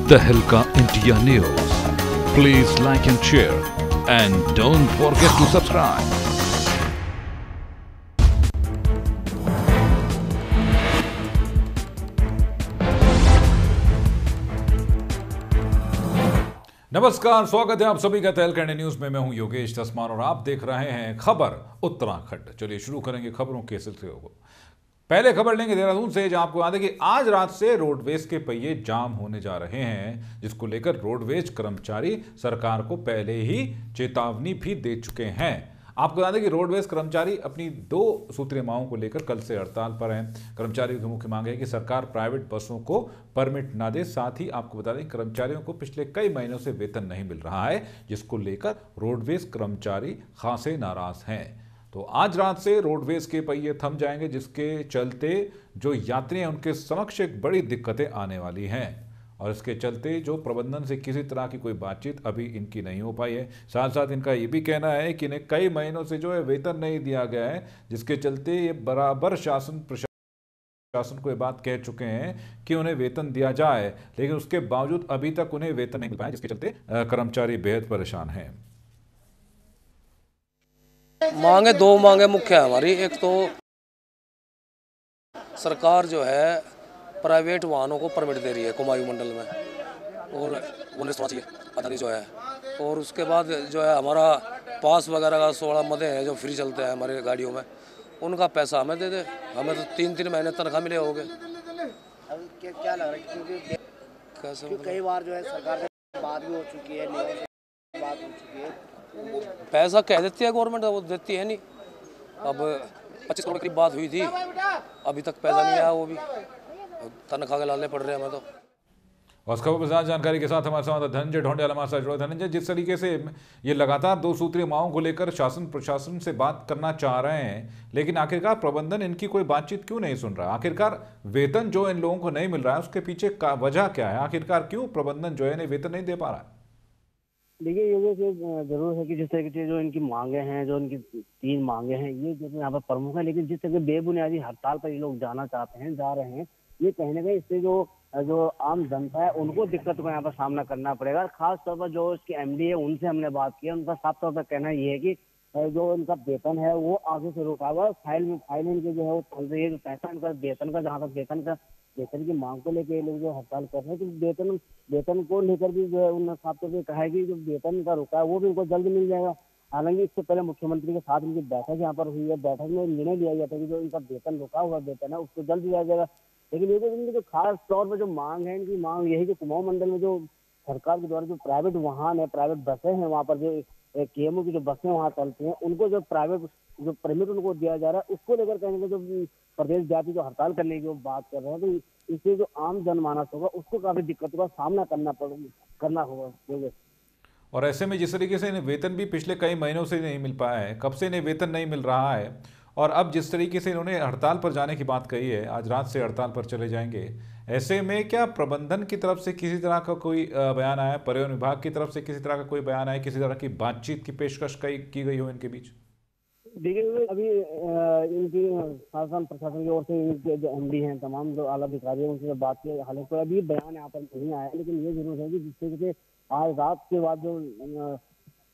तहलका India news. Please like and share and don't forget to subscribe. नमस्कार, स्वागत है आप सभी का तहलका इंडिया न्यूज में। मैं हूं योगेश तस्मान और आप देख रहे हैं खबर उत्तराखंड। चलिए शुरू करेंगे खबरों के सिलसिले को। पहले खबर लेंगे देहरादून से, जहां आपको याद है कि आज रात से रोडवेज के पहिए जाम होने जा रहे हैं, जिसको लेकर रोडवेज कर्मचारी सरकार को पहले ही चेतावनी भी दे चुके हैं। आपको याद है कि रोडवेज कर्मचारी अपनी 2 सूत्रीय मांगों को लेकर कल से हड़ताल पर हैं। कर्मचारियों की मुख्य मांग है कि सरकार प्राइवेट बसों को परमिट ना दे। साथ ही आपको बता दें, कर्मचारियों को पिछले कई महीनों से वेतन नहीं मिल रहा है, जिसको लेकर रोडवेज कर्मचारी खासे नाराज हैं। तो आज रात से रोडवेज के पहिए थम जाएंगे, जिसके चलते जो यात्री हैं उनके समक्ष एक बड़ी दिक्कतें आने वाली हैं। और इसके चलते जो प्रबंधन से किसी तरह की कोई बातचीत अभी इनकी नहीं हो पाई है। साथ साथ इनका ये भी कहना है कि इन्हें कई महीनों से जो है वेतन नहीं दिया गया है, जिसके चलते ये बराबर प्रशासन को ये बात कह चुके हैं कि उन्हें वेतन दिया जाए, लेकिन उसके बावजूद अभी तक उन्हें वेतन नहीं मिल पाया, जिसके चलते कर्मचारी बेहद परेशान हैं। मांगे 2 मांगे मुख्य है हमारी। एक तो सरकार जो है प्राइवेट वाहनों को परमिट दे रही है कुमायूं मंडल में, और उन्हें थोड़ा चाहिए आज़ादी जो है। और उसके बाद जो है हमारा पास वगैरह का 16 मदे हैं जो फ्री चलते हैं हमारे गाड़ियों में, उनका पैसा हमें दे दे। हमें तो 3-3 महीने तनख्वाह मिले होगे। अब क्या लग रहा है, क्योंकि कैसे कई बार जो है सरकार से बात भी हो चुकी है, बात हो चुकी है, पैसा कह देती है गवर्नमेंट, वो देती है नहीं। अब 25 करोड़ की बात हुई थी, अभी तक पैसा नहीं आया, वो भी तनख्वाह के लाले पड़ रहे हैं हमें तो। और खबर के साथ जानकारी के साथ हमारे साथ धनंजय ढोंडियाल हमारे साथ जुड़े। धनंजय, जिस तरीके से ये लगातार 2 सूत्रीय मांगों को लेकर शासन प्रशासन से बात करना चाह रहे हैं, लेकिन आखिरकार प्रबंधन इनकी कोई बातचीत क्यों नहीं सुन रहा? आखिरकार वेतन जो इन लोगों को नहीं मिल रहा है, उसके पीछे वजह क्या है? आखिरकार क्यों प्रबंधन जो है इन्हें वेतन नहीं दे पा रहा है? देखिए ये जरूर है कि जिस तरीके से जो इनकी मांगे हैं, जो इनकी 3 मांगे हैं, ये जो यहाँ पर प्रमुख है, लेकिन जिस तरह के बेबुनियादी हड़ताल पर ये लोग जाना चाहते हैं, जा रहे हैं, ये कहीं ना कहीं इससे जो आम जनता है उनको दिक्कत को यहाँ पर सामना करना पड़ेगा। खास तौर पर जो इसकी एमडी है, उनसे हमने बात की, उनका साफ तौर पर कहना ये है कि जो इनका वेतन है वो आगे से रुका हुआ है। फाइल इनकी जो है वो चल रही है। जो पैसा इनका वेतन का, जहाँ तक वेतन की मांग को लेकर ये लोग जो हड़ताल कर रहे हैं, तो वेतन को लेकर भी जो है उन्होंने साफ तौर पर कहा है कि जो वेतन का रुका है वो भी उनको जल्द मिल जाएगा। हालांकि इससे पहले मुख्यमंत्री के साथ इनकी बैठक यहाँ पर हुई है। बैठक में निर्णय लिया गया था कि जो इनका वेतन रुका हुआ वेतन है उसको जल्द दिया जाएगा। लेकिन ये इनकी जो खास तौर पर जो मांग है, इनकी मांग यही कि कुमाऊं मंडल में जो सरकार के द्वारा जो प्राइवेट वाहन है, प्राइवेट बसें हैं, वहाँ पर जो केएमओ की जो बसें वहाँ चलती हैं, उनको जो प्राइवेट जो परमिट उनको दिया जा रहा है, उसको लेकर कहीं ना जो प्रदेश जाति जो हड़ताल करने की बात कर रहे हैं, तो इससे जो आम जनमानस होगा उसको काफी दिक्कतों का सामना करना होगा। और ऐसे में जिस तरीके से इन्हें वेतन भी पिछले कई महीनों से नहीं मिल पाया है, कब से इन्हें वेतन नहीं मिल रहा है, और अब जिस तरीके से इन्होंने हड़ताल पर जाने की बात कही है, आज रात से हड़ताल पर चले जाएंगे, ऐसे में क्या प्रबंधन की तरफ से किसी तरह का कोई बयान आया, परिवहन विभाग की तरफ से किसी तरह का कोई बयान आया, किसी तरह की बातचीत की पेशकश की गई हो इनके बीच? देखिए अभी इनकी शासन प्रशासन की ओर से इनके जो एमडी हैं, तमाम जो आला अधिकारी हैं, उनसे बात की, हालांकि अभी बयान यहाँ पर नहीं आया, लेकिन ये जरूर है कि जिस तरीके से आज रात के बाद जो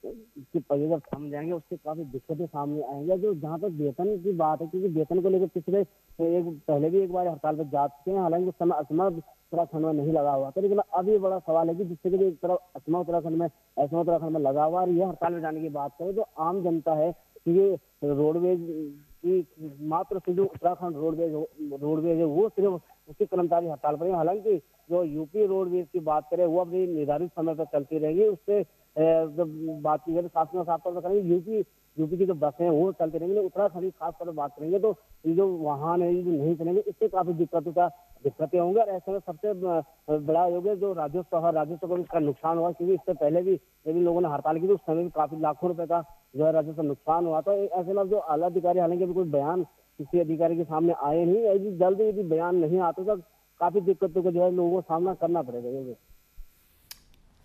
इसके पहिए जब थम जाएंगे, उससे काफी दिक्कतें सामने आएंगे। जो जहाँ तक वेतन की बात है, क्योंकि वेतन को लेकर पिछले पहले भी एक बार हड़ताल पर जा चुके हैं, हालांकि उस समय असमा उत्तराखंड में नहीं लगा हुआ था, लेकिन अभी बड़ा सवाल है कि जिससे कि एक तरफ असमा उत्तराखंड में लगा हुआ और ये हड़ताल में जाने की बात करें, तो आम जनता है कि ये रोडवेज की मात्र से जो उत्तराखंड रोडवेज है वो सिर्फ उसके कर्मचारी हड़ताल पर है। हालांकि जो यूपी रोडवेज की बात करें, वो अपनी निर्धारित समय पर चलती रहेगी। उससे जब बात की जाए तो साफ तौर पर करेंगे, यूपी की जो बसें हैं वो चलती रहेंगी। उत्तराखंड की खास तौर पर बात करेंगे तो ये जो वाहन है, ये जो नहीं चलेंगे, इससे काफी दिक्कतें होंगी। और ऐसे में सबसे बड़ा योग है जो राजस्व को इसका नुकसान हुआ, क्योंकि इससे पहले भी जब इन लोगों ने हड़ताल की तो उस समय भी काफी लाखों रुपए का जो है राजस्व नुकसान हुआ था। ऐसे में जो आला अधिकारी, हालांकि अभी कोई बयान किसी अधिकारी के सामने आए नहीं, यदि जल्द यदि बयान नहीं आता तो काफी दिक्कतों का जो है लोगों को सामना करना पड़ेगा।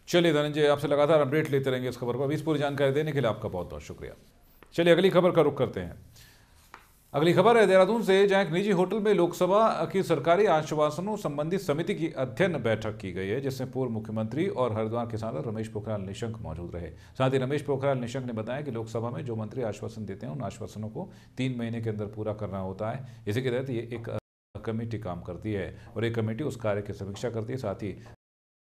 चलिए धनंजय, आपसे लगातार अपडेट लेते रहेंगे इस खबर पर। इस पूरी जानकारी देने के लिए आपका बहुत बहुत शुक्रिया। चलिए अगली खबर का रुख करते हैं। अगली खबर है देहरादून से, जहां एक निजी होटल में लोकसभा की सरकारी आश्वासनों संबंधी समिति की अध्ययन बैठक की गई है, जिसमें पूर्व मुख्यमंत्री और हरिद्वार के सांसद रमेश पोखरियाल निशंक मौजूद रहे। साथ ही रमेश पोखरियाल निशंक ने बताया कि लोकसभा में जो मंत्री आश्वासन देते हैं उन आश्वासनों को 3 महीने के अंदर पूरा करना होता है। इसी के तहत ये एक कमेटी काम करती है और एक कमेटी उस कार्य की समीक्षा करती है, साथ ही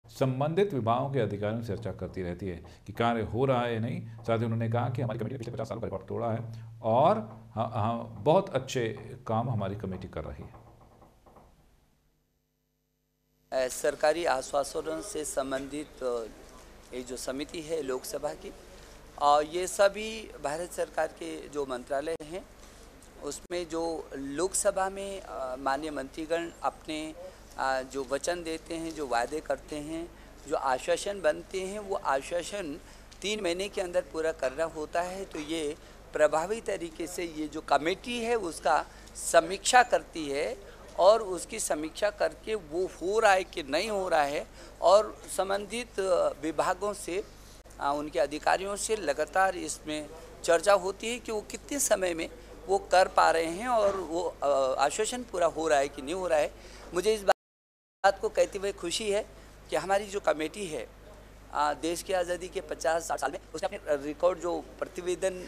संबंधित विभागों के अधिकारियों से चर्चा करती रहती है कि कार्य हो रहा है या नहीं। साथ ही उन्होंने कहा कि हमारी कमेटी ने पिछले 50 साल का रिकॉर्ड तोड़ा है और बहुत अच्छे काम हमारी कमेटी कर रही है। सरकारी आश्वासनों से संबंधित ये जो समिति है लोकसभा की, और ये सभी भारत सरकार के जो मंत्रालय हैं उसमें जो लोकसभा में माननीय मंत्रीगण अपने जो वचन देते हैं, जो वादे करते हैं, जो आश्वासन बनते हैं, वो आश्वासन 3 महीने के अंदर पूरा करना होता है। तो ये प्रभावी तरीके से ये जो कमेटी है उसका समीक्षा करती है और उसकी समीक्षा करके वो हो रहा है कि नहीं हो रहा है, और संबंधित विभागों से उनके अधिकारियों से लगातार इसमें चर्चा होती है कि वो कितने समय में वो कर पा रहे हैं और वो आश्वासन पूरा हो रहा है कि नहीं हो रहा है। मुझे इस बात को कहते हुए खुशी है कि हमारी जो कमेटी है देश की आज़ादी के 50-60 साल में उसने अपने रिकॉर्ड जो प्रतिवेदन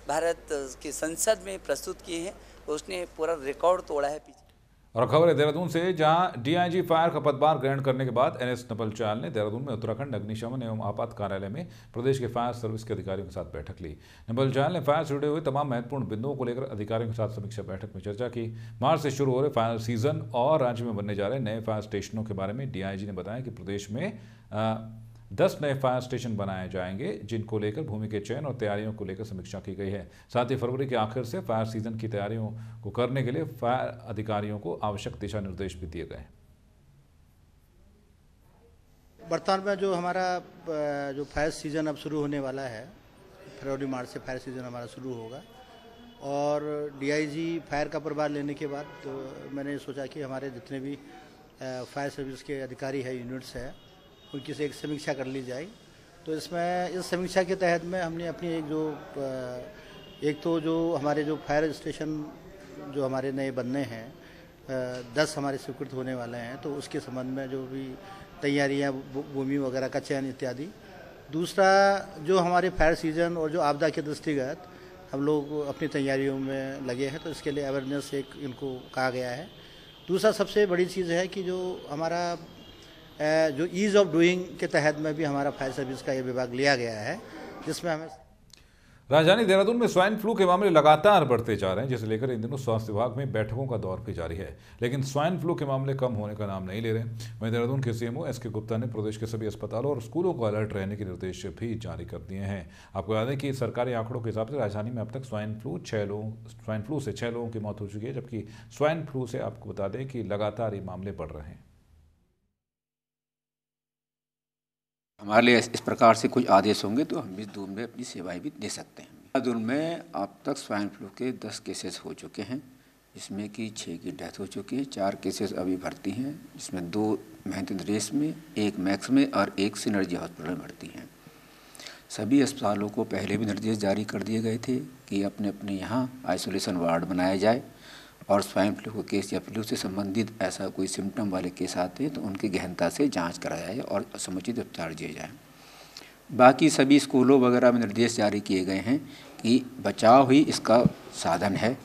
भारत की संसद में प्रस्तुत किए हैं उसने पूरा रिकॉर्ड तोड़ा है पीछे। और खबर है देहरादून से, जहां डीआईजी फायर का पदभार ग्रहण करने के बाद एनएस नपलचाल ने देहरादून में उत्तराखंड अग्निशमन एवं आपात कार्यालय में प्रदेश के फायर सर्विस के अधिकारियों के साथ बैठक ली। नपलचाल ने फायर से जुड़े हुए तमाम महत्वपूर्ण बिंदुओं को लेकर अधिकारियों के साथ समीक्षा बैठक में चर्चा की। मार्च से शुरू हो रहे फायर सीजन और राज्य में बनने जा रहे नए फायर स्टेशनों के बारे में डीआईजी ने बताया कि प्रदेश में 10 नए फायर स्टेशन बनाए जाएंगे, जिनको लेकर भूमि के चयन और तैयारियों को लेकर समीक्षा की गई है। साथ ही फरवरी के आखिर से फायर सीजन की तैयारियों को करने के लिए फायर अधिकारियों को आवश्यक दिशा निर्देश भी दिए गए। वर्तमान में जो हमारा जो फायर सीजन अब शुरू होने वाला है, फरवरी मार्च से फायर सीजन हमारा शुरू होगा, और डीआईजी फायर का प्रभार लेने के बाद तो मैंने सोचा कि हमारे जितने भी फायर सर्विस के अधिकारी है, यूनिट्स है, उनकी से एक समीक्षा कर ली जाए। तो इसमें इस समीक्षा के तहत में हमने अपनी एक तो जो हमारे जो फायर स्टेशन जो हमारे नए बनने हैं 10 हमारे स्वीकृत होने वाले हैं, तो उसके संबंध में जो भी तैयारियां, भूमि वगैरह का चयन इत्यादि। दूसरा जो हमारे फायर सीजन और जो आपदा के दृष्टिगत हम लोग अपनी तैयारियों में लगे हैं, तो इसके लिए अवेयरनेस एक इनको कहा गया है। दूसरा सबसे बड़ी चीज़ है कि जो हमारा जो ईज़ ऑफ डूइंग के तहत में भी हमारा फायर सर्विस का ये विभाग लिया गया है, जिसमें हमें राजधानी देहरादून में स्वाइन फ्लू के मामले लगातार बढ़ते जा रहे हैं, जिसे लेकर इन दिनों स्वास्थ्य विभाग में बैठकों का दौर भी जारी है, लेकिन स्वाइन फ्लू के मामले कम होने का नाम नहीं ले रहे। वहीं देहरादून के सीएमओ एसके गुप्ता ने प्रदेश के सभी अस्पतालों और स्कूलों को अलर्ट रहने के निर्देश भी जारी कर दिए हैं। आपको याद है कि सरकारी आंकड़ों के हिसाब से राजधानी में अब तक स्वाइन फ्लू से 6 लोगों की मौत हो चुकी है, जबकि स्वाइन फ्लू से आपको बता दें कि लगातार ये मामले बढ़ रहे हैं। हमारे लिए इस प्रकार से कुछ आदेश होंगे तो हम इस दून में अपनी सेवाएं भी दे सकते हैं। दून में अब तक स्वाइन फ्लू के 10 केसेस हो चुके हैं, जिसमें कि 6 की डेथ हो चुकी है। 4 केसेस अभी भर्ती हैं, जिसमें 2 महेंद्र नरेश में, 1 मैक्स में और 1 सिनर्जी हॉस्पिटल में भर्ती हैं। सभी अस्पतालों को पहले भी निर्देश जारी कर दिए गए थे कि अपने अपने यहाँ आइसोलेशन वार्ड बनाया जाए, और स्वाइन फ्लू के केस या फ्लू से संबंधित ऐसा कोई सिम्टम वाले केस आते हैं तो उनकी गहनता से जांच कराया जाए और समुचित उपचार दिए जाए। बाकी सभी स्कूलों वगैरह में निर्देश जारी किए गए हैं कि बचाव ही इसका साधन है।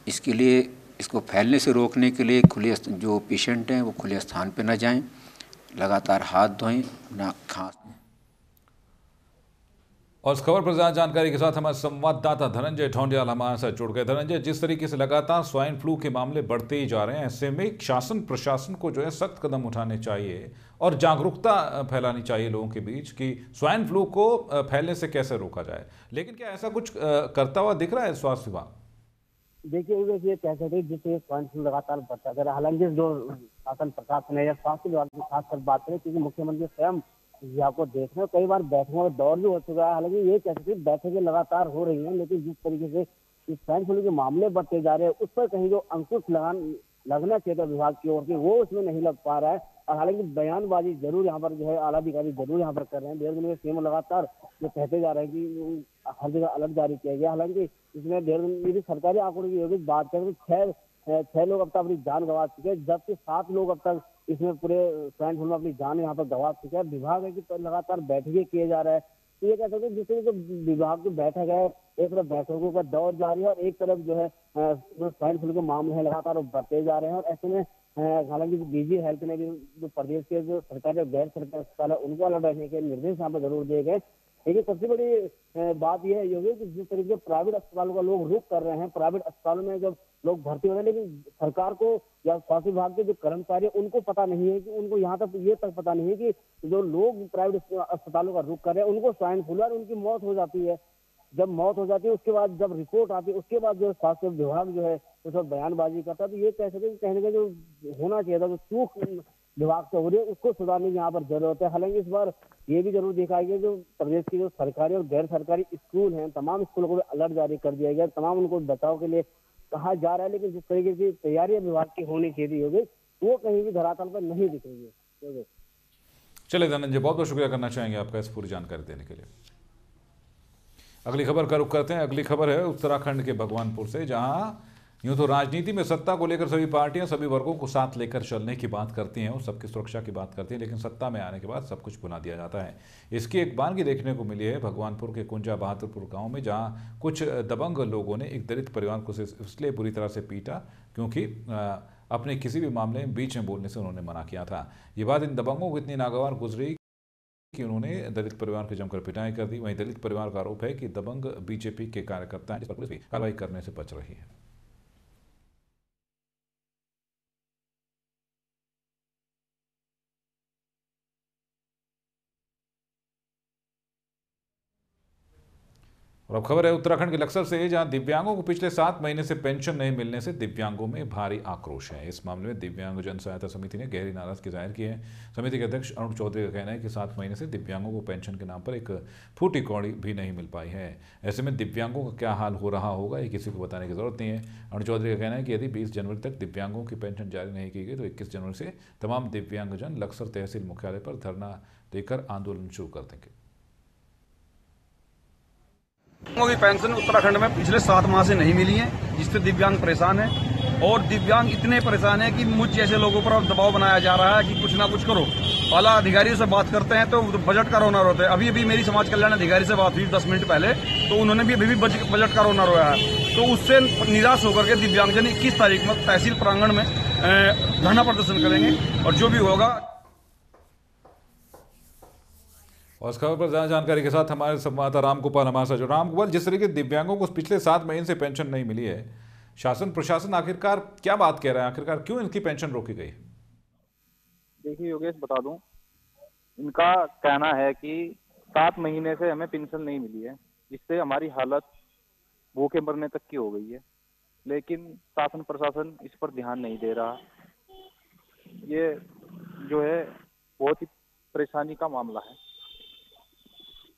इसके लिए इसको फैलने से रोकने के लिए खुले जो पेशेंट हैं वो खुले स्थान पर न जाएं, लगातार हाथ धोएं, ना खांस। और इस खबर पर ज्यादा जानकारी के साथ हमारे संवाददाता धनंजय ढोंडियाल हमारे साथ जुड़ गए। धनंजय, जिस तरीके से लगातार स्वाइन फ्लू के मामले बढ़ते ही जा रहे हैं, ऐसे में शासन प्रशासन को जो है सख्त कदम उठाने चाहिए और जागरूकता फैलानी चाहिए लोगों के बीच कि स्वाइन फ्लू को फैलने से कैसे रोका जाए, लेकिन क्या ऐसा कुछ करता हुआ दिख रहा है स्वास्थ्य विभाग? देखिए ये कह सकते जिससे स्वाइन फ्लू लगातार बढ़ता जा रहा है। हालांकि जो शासन प्रशासन है या स्वास्थ्य विभाग की खासकर बात करें, क्योंकि मुख्यमंत्री स्वयं आपको देखना है, कई बार बैठकों का दौर भी हो चुका है। हालांकि ये कह सकते बैठकें लगातार हो रही हैं, लेकिन जिस तरीके से इस स्वाइन फ्लू के मामले बढ़ते जा रहे हैं, उस पर कहीं जो अंकुश लगान लगना चाहिए था विभाग की ओर से, वो उसमें नहीं लग पा रहा है। और हालांकि बयानबाजी जरूर यहाँ पर जो है आला अधिकारी जरूर यहाँ पर कर रहे हैं। देहरादून में सीएम लगातार जो कहते जा रहे हैं कि हर जगह अलर्ट जारी किया गया। हालांकि इसमें देहरादून यदि सरकारी आंकड़ों की यदि बात करें तो छह लोग अब तक अपनी जान गंवा चुके हैं, जबकि 7 लोग अब तक इसमें पूरे स्वाइन फ्लू में अपनी जान यहाँ पर गंवा चुके हैं। विभाग है कि लगातार बैठकें किए जा रहे हैं। तो ये कह सकते हैं जिससे जो विभाग की बैठक है, एक तरफ बैठकों का दौर जारी है और एक तरफ जो है जो स्वाइन फ्लू के मामले हैं लगातार बढ़ते जा रहे हैं। और ऐसे में हालांकि डीजी हेल्थ ने भी जो प्रदेश के जो सरकारी और गैर सरकारी अस्पताल है उनको अलर्ट रहने के निर्देश यहाँ पर जरूर दिए गए। लेकिन सबसे बड़ी बात यह है योगी कि जिस तरीके से प्राइवेट अस्पतालों का लोग रुख कर रहे हैं, प्राइवेट अस्पतालों में जब लोग भर्ती हो रहे हैं, लेकिन सरकार को या स्वास्थ्य विभाग के जो कर्मचारी उनको पता नहीं है कि उनको यहाँ तक ये तक पता नहीं है कि जो लोग प्राइवेट अस्पतालों का रुख कर रहे हैं उनको स्वाइन फ्लू है और उनकी मौत हो जाती है। जब मौत हो जाती है उसके बाद जब रिपोर्ट आती है उसके बाद जो स्वास्थ्य विभाग जो है उस पर बयानबाजी करता है। तो ये कह सकते हैं कहने का जो होना चाहिए था, जो चूक विभाग से हो रही है उसको सुधारने की यहाँ पर जरूरत है। हालांकि इस बार ये भी जरूर देखा गया जो प्रदेश की जो सरकारी और गैर सरकारी स्कूल हैं तमाम स्कूलों को अलर्ट जारी कर दिया गया, तमाम उनको बचाव के लिए कहा जा रहा है। लेकिन जिस तरीके की तैयारियां विभाग की होनी चाहिए होगी वो कहीं भी धरातल पर नहीं दिख रही है। चलिए धनंजय, बहुत बहुत शुक्रिया करना चाहेंगे आपका इस पूरी जानकारी देने के लिए। अगली खबर का रुख करते हैं। अगली खबर है उत्तराखंड के भगवानपुर से, जहां यूं तो राजनीति में सत्ता को लेकर सभी पार्टियां सभी वर्गों को साथ लेकर चलने की बात करती हैं और सबकी सुरक्षा की बात करती हैं, लेकिन सत्ता में आने के बाद सब कुछ भुला दिया जाता है। इसकी एक बानगी देखने को मिली है भगवानपुर के कुंजा बहादुरपुर गांव में, जहां कुछ दबंग लोगों ने एक दलित परिवार को इसलिए बुरी तरह से पीटा क्योंकि अपने किसी भी मामले में बीच में बोलने से उन्होंने मना किया था। ये बात इन दबंगों को इतनी नागवार गुजरी कि उन्होंने दलित परिवार की जमकर पिटाई कर दी। वहीं दलित परिवार का आरोप है कि दबंग बीजेपी के कार्यकर्ता हैं, जिस पर पुलिस भी कार्रवाई करने से बच रही है। और अब खबर है उत्तराखंड के लक्सर से, जहां दिव्यांगों को पिछले 7 महीने से पेंशन नहीं मिलने से दिव्यांगों में भारी आक्रोश है। इस मामले में दिव्यांग जन सहायता समिति ने गहरी नाराजगी जाहिर की है। समिति के अध्यक्ष अरुण चौधरी का कहना है कि 7 महीने से दिव्यांगों को पेंशन के नाम पर एक फूटी कौड़ी भी नहीं मिल पाई है। ऐसे में दिव्यांगों का क्या हाल हो रहा होगा ये किसी को बताने की जरूरत नहीं है। अरुण चौधरी का कहना है कि यदि 20 जनवरी तक दिव्यांगों की पेंशन जारी नहीं की गई तो 21 जनवरी से तमाम दिव्यांगजन लक्सर तहसील मुख्यालय पर धरना देकर आंदोलन शुरू कर देंगे। दिव्यांगों की पेंशन उत्तराखंड में पिछले 7 माह से नहीं मिली है, जिससे दिव्यांग परेशान है। और दिव्यांग इतने परेशान है कि मुझ जैसे लोगों पर दबाव बनाया जा रहा है कि कुछ ना कुछ करो। आला अधिकारियों से बात करते हैं तो बजट का रोना रोते हैं। अभी मेरी समाज कल्याण अधिकारी से बात हुई 10 मिनट पहले, तो उन्होंने भी अभी भी बजट का रोना रोया है। तो उससे निराश होकर के दिव्यांगजन 21 तारीख में तहसील प्रांगण में धरना प्रदर्शन करेंगे और जो भी होगा। और इस खबर पर ज्यादा जानकारी के साथ हमारे संवाददाता रामगोपाल हमारे साथ। रामगोपाल, जिस तरीके दिव्यांगों को पिछले 7 महीने से पेंशन नहीं मिली है, शासन प्रशासन आखिरकार क्या बात कह रहा है, आखिरकार क्यों इनकी पेंशन रोकी गई? देखिए योगेश, बता दूं, इनका कहना है कि 7 महीने से हमें पेंशन नहीं मिली है, जिससे हमारी हालत भूखे मरने तक की हो गई है। लेकिन शासन प्रशासन इस पर ध्यान नहीं दे रहा। ये जो है बहुत ही परेशानी का मामला है।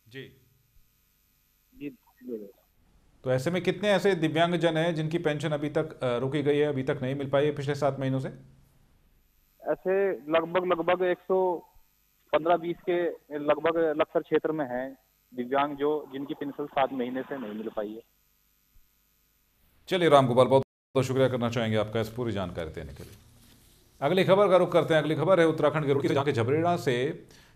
जी। तो ऐसे में कितने ऐसे दिव्यांगजन हैं जिनकी पेंशन अभी तक रोकी गई है, अभी तक नहीं मिल पाई है पिछले 7 महीनों से? ऐसे लगभग 115-20 के लगभग लक्सर क्षेत्र में हैं दिव्यांग जिनकी पेंशन 7 महीने से नहीं मिल पाई है। चलिए रामगोपाल, बहुत बहुत शुक्रिया करना चाहेंगे आपका इस पूरी जानकारी देने के लिए। अगली खबर का रुख करते हैं। अगली खबर है उत्तराखंड के रुख से, जहाँ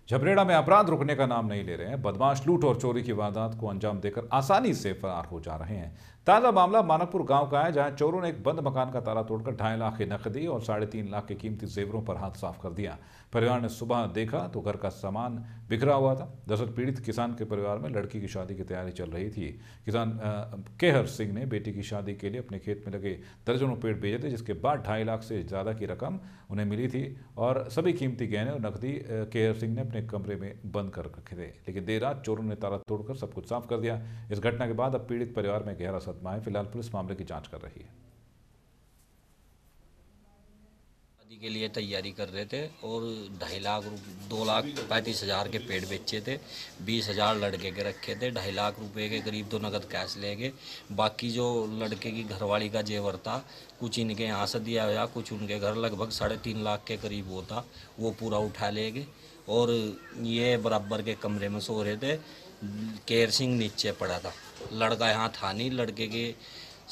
झबरेड़ा में अपराध रुकने का नाम नहीं ले रहे हैं। बदमाश लूट और चोरी की वारदात को अंजाम देकर आसानी से फरार हो जा रहे हैं। ताजा मामला मानकपुर गांव का है, जहां चोरों ने एक बंद मकान का ताला तोड़कर 2.5 लाख की नकदी और 3.5 लाख के कीमती जेवरों पर हाथ साफ कर दिया। परिवार ने सुबह देखा तो घर का सामान बिखरा हुआ था। दरअसल पीड़ित किसान के परिवार में लड़की की शादी की तैयारी चल रही थी। किसान केहर सिंह ने बेटी की शादी के लिए अपने खेत में लगे दर्जनों पेड़ बेचे थे, जिसके बाद 2.5 लाख से ज़्यादा की रकम उन्हें मिली थी और सभी कीमती गहने और नकदी केहर सिंह ने अपने कमरे में बंद कर रखे थे। लेकिन देर रात चोरों ने ताला तोड़कर सब कुछ साफ कर दिया। इस घटना के बाद अब पीड़ित परिवार में गहरा सदमा है। फिलहाल पुलिस मामले की जांच कर रही है। शादी के लिए तैयारी कर रहे थे और 2.5 लाख 2,35,000 के पेड़ बेचे थे। 20,000 लड़के के रखे थे। 2.5 लाख रुपए के करीब तो नगद कैश ले गए। बाकी जो लड़के की घरवाली का जेवर था, कुछ इनके यहाँ से दिया गया, कुछ उनके घर, लगभग 3.5 लाख के करीब वो था, वो पूरा उठा ले गए। और ये बराबर के कमरे में सो रहे थे। केर सिंह नीचे पड़ा था। लड़का यहाँ था नहीं। लड़के के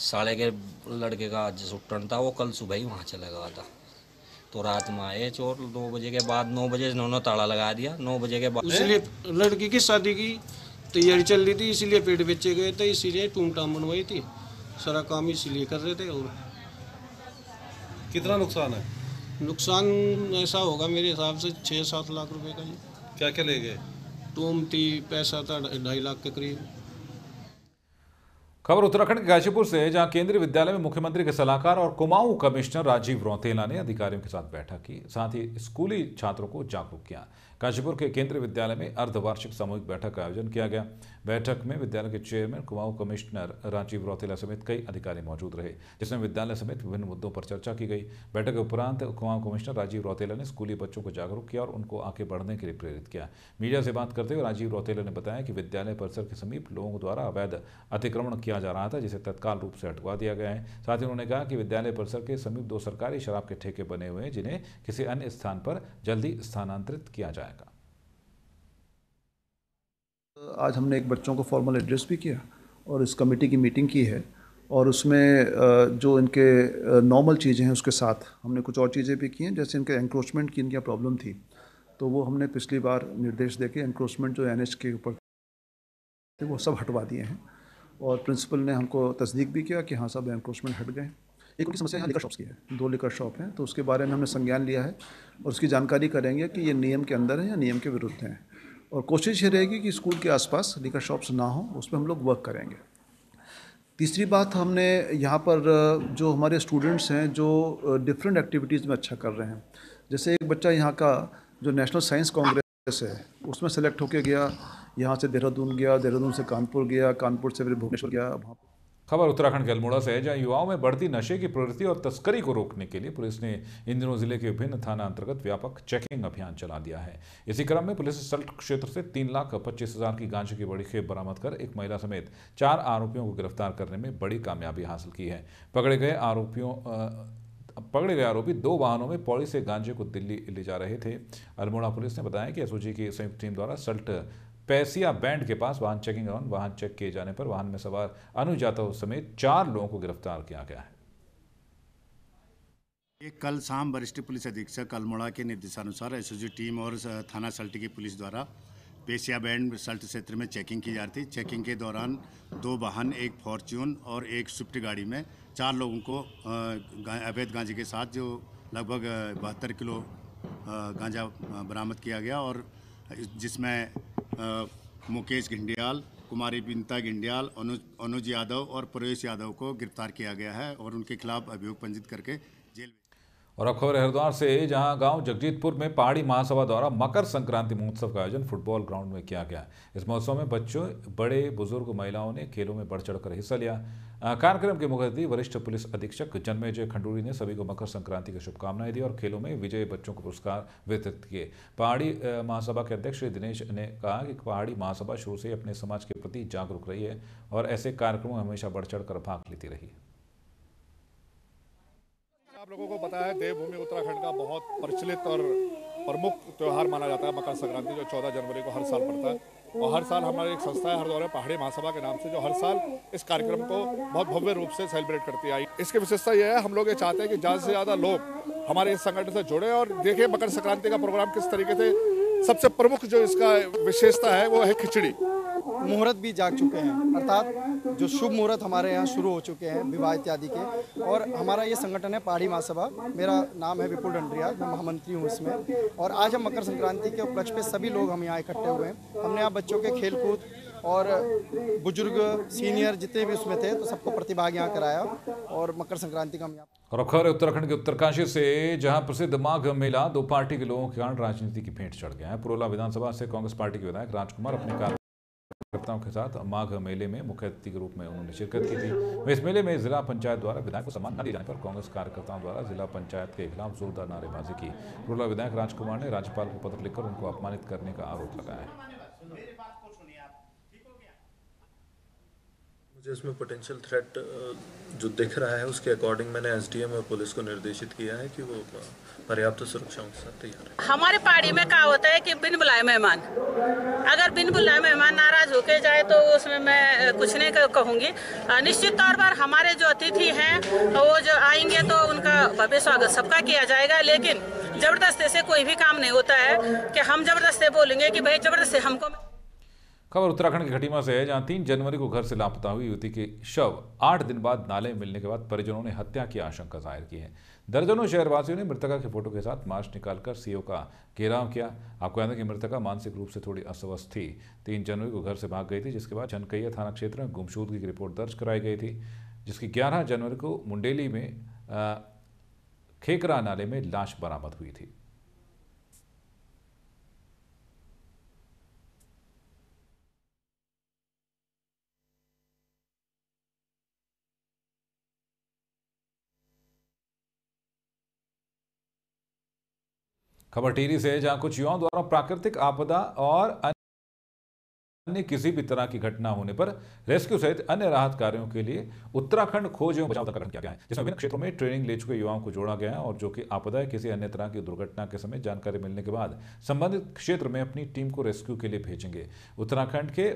साले के लड़के का आज सुट्टन था, वो कल सुबह ही वहाँ चला गया था। तो रात में आए चोर 9 बजे के बाद। 9 बजे इन्होंने ताला लगा दिया। 9 बजे के बाद इसलिए लड़की की शादी की तैयारी चल रही थी, इसीलिए पेड़ बेचे गए थे, इसीलिए टूमटाम बनवाई थी। सारा काम इसीलिए कर रहे थे। और कितना नुकसान है? नुकसान ऐसा होगा मेरे हिसाब से 6-7 लाख रुपए का। क्या क्या ले गए? टूम थी, पैसा था 2.5 लाख के करीब। खबर उत्तराखंड के गाजीपुर से, जहां केंद्रीय विद्यालय में मुख्यमंत्री के सलाहकार और कुमाऊं कमिश्नर राजीव रौतेला ने अधिकारियों के साथ बैठक की, साथ ही स्कूली छात्रों को जागरूक किया। गाजीपुर के केंद्रीय विद्यालय में अर्धवार्षिक सामूहिक बैठक का आयोजन किया गया। बैठक में विद्यालय के चेयरमैन कुमाऊं कमिश्नर राजीव रौतेला समेत कई अधिकारी मौजूद रहे, जिसमें विद्यालय समेत विभिन्न मुद्दों पर चर्चा की गई। बैठक के उपरांत कुमाऊं कमिश्नर राजीव रौतेला ने स्कूली बच्चों को जागरूक किया और उनको आगे बढ़ने के लिए प्रेरित किया। मीडिया से बात करते हुए राजीव रौतेला ने बताया कि विद्यालय परिसर के समीप लोगों द्वारा अवैध अतिक्रमण किया जा रहा था, जिसे तत्काल रूप से हटवा दिया गया है। साथ ही उन्होंने कहा कि विद्यालय परिसर के समीप 2 सरकारी शराब के ठेके बने हुए हैं, जिन्हें किसी अन्य स्थान पर जल्दी स्थानांतरित किया जाएगा। आज हमने एक बच्चों को फॉर्मल एड्रेस भी किया और इस कमेटी की मीटिंग की है, और उसमें जो इनके नॉर्मल चीज़ें हैं उसके साथ हमने कुछ और चीज़ें भी की हैं। जैसे इनके एंक्रोचमेंट की इनकी प्रॉब्लम थी, तो वो हमने पिछली बार निर्देश देके एंक्रोचमेंट जो NH के ऊपर थे वो सब हटवा दिए हैं, और प्रिंसिपल ने हमको तस्दीक भी किया कि हाँ सब एंक्रोचमेंट हट गए। एक उनकी समस्या यहाँ लिकर शॉप्स की है, 2 लिकर शॉप हैं, तो उसके बारे में हमने संज्ञान लिया है और उसकी जानकारी करेंगे कि ये नियम के अंदर है या नियम के विरुद्ध हैं, और कोशिश ये रहेगी कि स्कूल के आसपास लिकर शॉप्स ना हो, उस पर हम लोग वर्क करेंगे। तीसरी बात, हमने यहाँ पर जो हमारे स्टूडेंट्स हैं जो डिफरेंट एक्टिविटीज़ में अच्छा कर रहे हैं, जैसे एक बच्चा यहाँ का जो नेशनल साइंस कांग्रेस है उसमें सेलेक्ट होके गया, यहाँ से देहरादून गया, देहरादून से कानपुर गया, कानपुर से फिर भुवनेश्वर गया। वहाँ खबर उत्तराखंड के अल्मोड़ा से है, जहां युवाओं में बढ़ती नशे की प्रवृत्ति और तस्करी को रोकने के लिए पुलिस ने इन दिनों जिले के विभिन्न थाना अंतर्गत व्यापक चेकिंग अभियान चला दिया है। इसी क्रम में पुलिस ने सल्ट क्षेत्र से 3,25,000 की गांजे की बड़ी खेप बरामद कर एक महिला समेत 4 आरोपियों को गिरफ्तार करने में बड़ी कामयाबी हासिल की है। पकड़े गए आरोपी 2 वाहनों में पौड़ी से गांजे को दिल्ली ले जा रहे थे। अल्मोड़ा पुलिस ने बताया कि SOG की संयुक्त टीम द्वारा सल्ट पैसिया बैंड के पास वाहन चेकिंग दौरान वाहन चेक किए जाने पर वाहन में सवार अनुज यादव समेत 4 लोगों को गिरफ्तार किया गया है। ये कल शाम वरिष्ठ पुलिस अधीक्षक अल्मोड़ा के निर्देशानुसार SOG टीम और थाना सल्ट की पुलिस द्वारा पैसिया बैंड सल्ट क्षेत्र में चेकिंग की जा रही थी। चेकिंग के दौरान 2 वाहन, एक फॉर्च्यून और एक स्विफ्ट गाड़ी में 4 लोगों को अवैध गांजे के साथ जो लगभग 72 किलो गांजा बरामद किया गया, और जिसमें मुकेश घिंडियाल, कुमारी बिनता घिंडियाल, अनुज यादव और प्रवेश यादव को गिरफ्तार किया गया है और उनके खिलाफ अभियोग पंजीत करके जेल। और अब खबर हरिद्वार से, जहां गांव जगजीतपुर में पहाड़ी महासभा द्वारा मकर संक्रांति महोत्सव का आयोजन फुटबॉल ग्राउंड में किया गया। इस महोत्सव में बच्चों, बड़े बुजुर्ग, महिलाओं ने खेलों में बढ़ चढ़कर हिस्सा लिया। कार्यक्रम के मुख्य अतिथि वरिष्ठ पुलिस अधीक्षक जन्मेजय खंडूरी ने सभी को मकर संक्रांति की शुभकामनाएं दी और खेलों में विजयी बच्चों को पुरस्कार वितरित किए। पहाड़ी महासभा के अध्यक्ष श्री दिनेश ने कहा कि पहाड़ी महासभा शुरू से अपने समाज के प्रति जागरूक रही है और ऐसे कार्यक्रमों में हमेशा बढ़ चढ़कर भाग लेती रही है। आप लोगों को पता है, देवभूमि उत्तराखंड का बहुत प्रचलित और प्रमुख त्यौहार माना जाता है मकर संक्रांति, जो 14 जनवरी को हर साल पड़ता है। और हर साल हमारी एक संस्था है हरिद्वार पहाड़ी महासभा के नाम से, जो हर साल इस कार्यक्रम को बहुत भव्य रूप से सेलिब्रेट करती आई। इसकी विशेषता यह है, हम लोग ये चाहते हैं कि ज़्यादा से ज़्यादा लोग हमारे इस संगठन से जुड़े और देखें मकर संक्रांति का प्रोग्राम किस तरीके से। सबसे प्रमुख जो इसका विशेषता है वो है खिचड़ी। मुहूर्त भी जाग चुके हैं, अर्थात जो शुभ मुहूर्त हमारे यहाँ शुरू हो चुके हैं विवाह इत्यादि के। और हमारा ये संगठन है पहाड़ी महासभा, मेरा नाम है विपुल डंडरिया, मैं महामंत्री हूँ इसमें। और आज हम मकर संक्रांति के उपलक्ष्य पे सभी लोग हम यहाँ इकट्ठे हुए हैं। हमने यहाँ बच्चों के खेलकूद और बुजुर्ग सीनियर जितने भी उसमें थे, तो सबको प्रतिभाग यहाँ कराया और मकर संक्रांति का हम यहाँ। और अब खबर है उत्तराखंड के उत्तरकाशी से, जहां प्रसिद्ध माघ मेला 2 पार्टी के लोगों के कारण राजनीति की भेंट चढ़ गया है। पुरोला विधानसभा से कांग्रेस पार्टी के विधायक राजकुमार अपने कार्यकर्ताओं के साथ माघ मेले में मुख्य अतिथि के रूप में उन्होंने शिरकत की थी। वहीं इस मेले में जिला पंचायत द्वारा विधायक को सम्मान न दिए जाने पर कांग्रेस कार्यकर्ताओं द्वारा जिला पंचायत के खिलाफ जोरदार नारेबाजी की। रुला विधायक राजकुमार ने राज्यपाल को पत्र लिखकर उनको अपमानित करने का आरोप लगाया है। मुझे इसमें पोटेंशियल थ्रेट जो दिख रहा है उसके अकॉर्डिंग मैंने एसडीएम और पुलिस को निर्देशित किया है कि वो पर्याप्त सुरक्षाओं के साथ तैयार है। हमारे पहाड़ी में क्या होता है कि बिन बुलाए मेहमान, अगर बिन बुलाए मेहमान नाराज होके जाए तो उसमें मैं कुछ नहीं कहूँगी। निश्चित तौर पर हमारे जो अतिथि हैं वो जो आएंगे तो उनका भव्य स्वागत सबका किया जाएगा, लेकिन जबरदस्ती से कोई भी काम नहीं होता है कि हम जबरदस्ती बोलेंगे कि भाई जबरदस्ती हमको। खबर उत्तराखंड के खटीमा से है, जहां 3 जनवरी को घर से लापता हुई युवती के शव 8 दिन बाद नाले में मिलने के बाद परिजनों ने हत्या की आशंका जाहिर की है। दर्जनों शहरवासियों ने मृतका के फोटो के साथ मार्च निकालकर सीओ का घेराव किया। आपको याद है कि मृतका मानसिक रूप से थोड़ी अस्वस्थ थी। 3 जनवरी को घर से भाग गई थी, जिसके बाद छनकैया थाना क्षेत्र में गुमशुदगी की रिपोर्ट दर्ज कराई गई थी, जिसकी 11 जनवरी को मुंडेली में खेकरा नाले में लाश बरामद हुई थी। खबर टिहरी से है, जहां कुछ युवाओं द्वारा प्राकृतिक आपदा और अन्य किसी भी तरह की घटना होने पर रेस्क्यू सहित अन्य राहत कार्यों के लिए उत्तराखंड खोज एवं बचाव का गठन किया गया है, जिसमें विभिन्न क्षेत्रों में ट्रेनिंग ले चुके युवाओं को जोड़ा गया है और जो कि आपदा या किसी अन्य तरह की दुर्घटना के समय जानकारी मिलने के बाद संबंधित क्षेत्र में अपनी टीम को रेस्क्यू के लिए भेजेंगे। उत्तराखंड के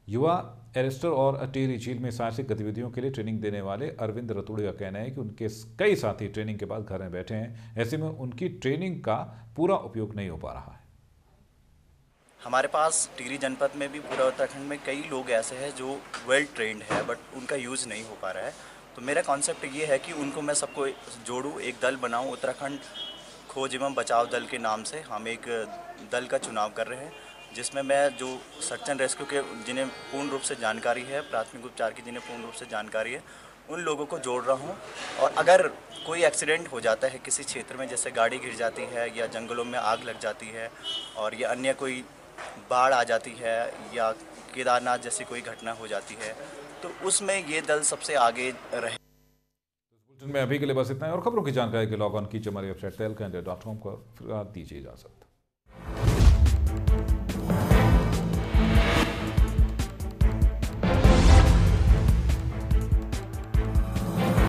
युवा एरेस्टर और टिहरी झील में साहसिक गतिविधियों के लिए ट्रेनिंग देने वाले अरविंद रतूड़ी का कहना है कि उनके कई साथी ट्रेनिंग के बाद घर में बैठे हैं। ऐसे में उनकी ट्रेनिंग का पूरा उपयोग नहीं हो पा रहा है। हमारे पास टिहरी जनपद में भी पूरा उत्तराखंड में कई लोग ऐसे हैं जो वेल ट्रेंड है बट उनका यूज़ नहीं हो पा रहा है। तो मेरा कॉन्सेप्ट ये है कि उनको मैं सबको जोड़ूँ, एक दल बनाऊँ। उत्तराखंड खोज एवं बचाव दल के नाम से हम एक दल का चुनाव कर रहे हैं, जिसमें मैं जो सर्च एंड रेस्क्यू के जिन्हें पूर्ण रूप से जानकारी है, प्राथमिक उपचार की जिन्हें पूर्ण रूप से जानकारी है, उन लोगों को जोड़ रहा हूँ। और अगर कोई एक्सीडेंट हो जाता है किसी क्षेत्र में, जैसे गाड़ी गिर जाती है या जंगलों में आग लग जाती है और या अन्य कोई बाढ़ आ जाती है या केदारनाथ जैसी कोई घटना हो जाती है, तो उसमें ये दल सबसे आगे रहे। बुलेटिन में अभी के लिए बस इतना है और खबरों की जानकारी के लॉग ऑन कीजिए हमारी वेबसाइट tehlkeindia.com पर। दीजिए इजाजत।